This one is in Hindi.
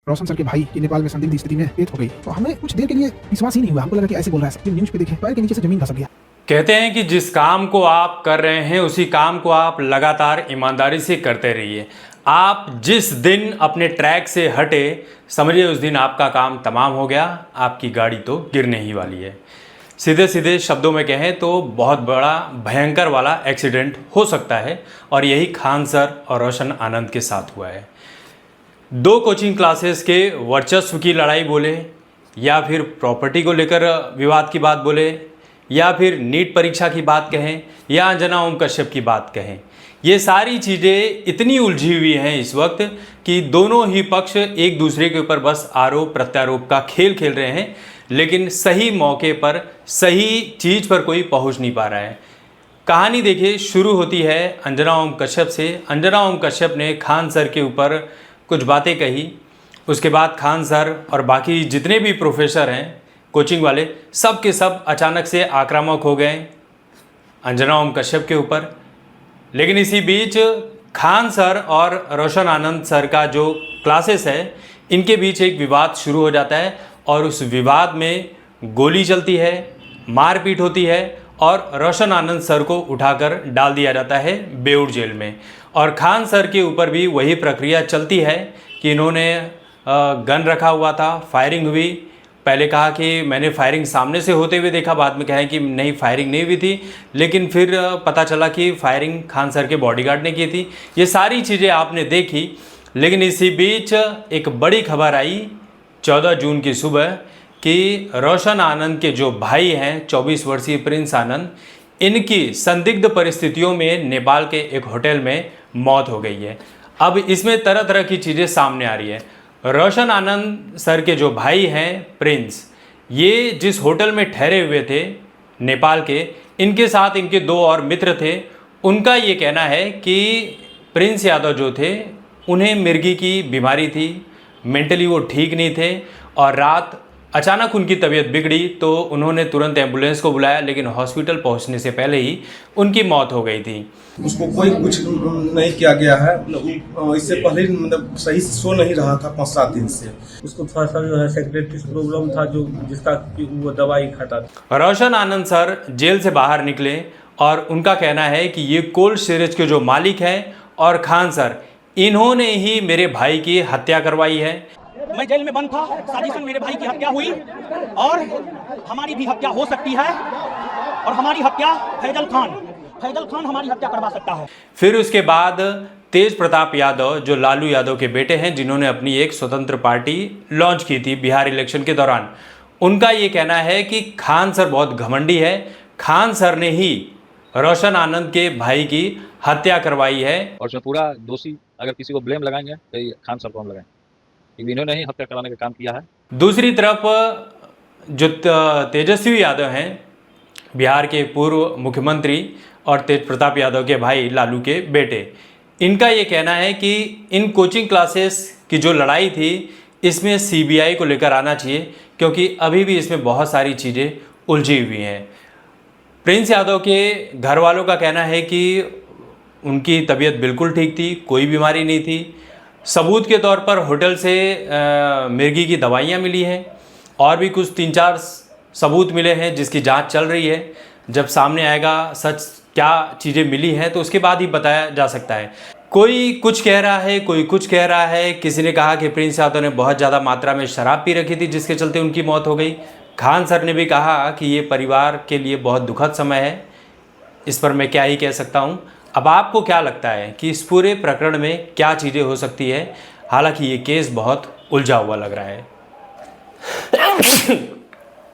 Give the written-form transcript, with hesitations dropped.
रोशन सर के भाई की नेपाल में संदिग्ध स्थिति में डेथ हो गई तो हमें कुछ देर के लिए विश्वास ही नहीं हुआ। हमको लगा कि ऐसे बोल रहा है, सब न्यूज पे देखे पैर के नीचे से जमीन खसक गया। कहते हैं कि जिस काम को आप कर रहे हैं उसी काम को आप लगातार ईमानदारी से करते रहिए। आप जिस दिन अपने ट्रैक से हटे समझिए उस दिन आपका काम तमाम हो गया, आपकी गाड़ी तो गिरने ही वाली है। सीधे सीधे शब्दों में कहें तो बहुत बड़ा भयंकर वाला एक्सीडेंट हो सकता है और यही खान सर और रोशन आनंद के साथ हुआ है। दो कोचिंग क्लासेस के वर्चस्व की लड़ाई बोले या फिर प्रॉपर्टी को लेकर विवाद की बात बोले या फिर नीट परीक्षा की बात कहें या अंजना ओम कश्यप की बात कहें, ये सारी चीज़ें इतनी उलझी हुई हैं इस वक्त कि दोनों ही पक्ष एक दूसरे के ऊपर बस आरोप प्रत्यारोप का खेल खेल रहे हैं, लेकिन सही मौके पर सही चीज़ पर कोई पहुंच नहीं पा रहा है। कहानी देखिए शुरू होती है अंजना ओम कश्यप से। अंजना ओम कश्यप ने खान सर के ऊपर कुछ बातें कही, उसके बाद खान सर और बाकी जितने भी प्रोफेसर हैं कोचिंग वाले सब के सब अचानक से आक्रामक हो गए अंजना ओम कश्यप के ऊपर। लेकिन इसी बीच खान सर और रोशन आनंद सर का जो क्लासेस है इनके बीच एक विवाद शुरू हो जाता है और उस विवाद में गोली चलती है, मारपीट होती है और रोशन आनंद सर को उठाकर डाल दिया जाता है बेऊर जेल में। और खान सर के ऊपर भी वही प्रक्रिया चलती है कि इन्होंने गन रखा हुआ था, फायरिंग हुई। पहले कहा कि मैंने फायरिंग सामने से होते हुए देखा, बाद में कहा कि नहीं फायरिंग नहीं हुई थी, लेकिन फिर पता चला कि फायरिंग खान सर के बॉडीगार्ड ने की थी। ये सारी चीज़ें आपने देखी, लेकिन इसी बीच एक बड़ी खबर आई 14 जून की सुबह कि रोशन आनंद के जो भाई हैं 24 वर्षीय प्रिंस आनंद, इनकी संदिग्ध परिस्थितियों में नेपाल के एक होटल में मौत हो गई है। अब इसमें तरह तरह की चीज़ें सामने आ रही है। रोशन आनंद सर के जो भाई हैं प्रिंस, ये जिस होटल में ठहरे हुए थे नेपाल के, इनके साथ इनके दो और मित्र थे। उनका ये कहना है कि प्रिंस यादव जो थे उन्हें मिर्गी की बीमारी थी, मेंटली वो ठीक नहीं थे और रात अचानक उनकी तबीयत बिगड़ी तो उन्होंने तुरंत एम्बुलेंस को बुलाया, लेकिन हॉस्पिटल पहुंचने से पहले ही उनकी मौत हो गई थी। उसको कोई कुछ नहीं किया गया है, इससे पहले मतलब सही सो नहीं रहा था 5-7 दिन से। उसको थोड़ा सा जो है सेक्रेटरी प्रॉब्लम था जो जिसका वो दवाई खाता था। रोशन आनंद सर जेल से बाहर निकले और उनका कहना है कि ये कोल्ड स्टोरेज के जो मालिक हैं और खान सर, इन्होंने ही मेरे भाई की हत्या करवाई है। मैं जेल में बंद था, साजिशन मेरे भाई की हत्या हुई और हमारी भी हत्या हो सकती है और हमारी हत्या फैजल खान हमारी हत्या करवा सकता है। फिर उसके बाद तेज प्रताप यादव जो लालू यादव के बेटे हैं, जिन्होंने अपनी एक स्वतंत्र पार्टी लॉन्च की थी बिहार इलेक्शन के दौरान, उनका ये कहना है कि खान सर बहुत घमंडी है, खान सर ने ही रोशन आनंद के भाई की हत्या करवाई है। और उसमें पूरा दोषी अगर किसी को ब्लेम लगाएंगे तो खान सर को हम लगाएं, क्योंकि इन्होंने ही हत्या कराने का काम किया है। दूसरी तरफ जो तेजस्वी यादव हैं, बिहार के पूर्व मुख्यमंत्री और तेज प्रताप यादव के भाई लालू के बेटे, इनका ये कहना है कि इन कोचिंग क्लासेस की जो लड़ाई थी इसमें सीबीआई को लेकर आना चाहिए, क्योंकि अभी भी इसमें बहुत सारी चीज़ें उलझी हुई हैं। प्रिंस यादव के घर वालों का कहना है कि उनकी तबीयत बिल्कुल ठीक थी, कोई बीमारी नहीं थी। सबूत के तौर पर होटल से मिर्गी की दवाइयाँ मिली हैं और भी कुछ 3-4 सबूत मिले हैं जिसकी जांच चल रही है। जब सामने आएगा सच क्या चीज़ें मिली हैं तो उसके बाद ही बताया जा सकता है। कोई कुछ कह रहा है, कोई कुछ कह रहा है। किसी ने कहा कि प्रिंस यादव ने बहुत ज़्यादा मात्रा में शराब पी रखी थी जिसके चलते उनकी मौत हो गई। खान सर ने भी कहा कि ये परिवार के लिए बहुत दुखद समय है। इस पर मैं क्या ही कह सकता हूँ। अब आपको क्या लगता है कि इस पूरे प्रकरण में क्या चीज़ें हो सकती है? हालांकि ये केस बहुत उलझा हुआ लग रहा है।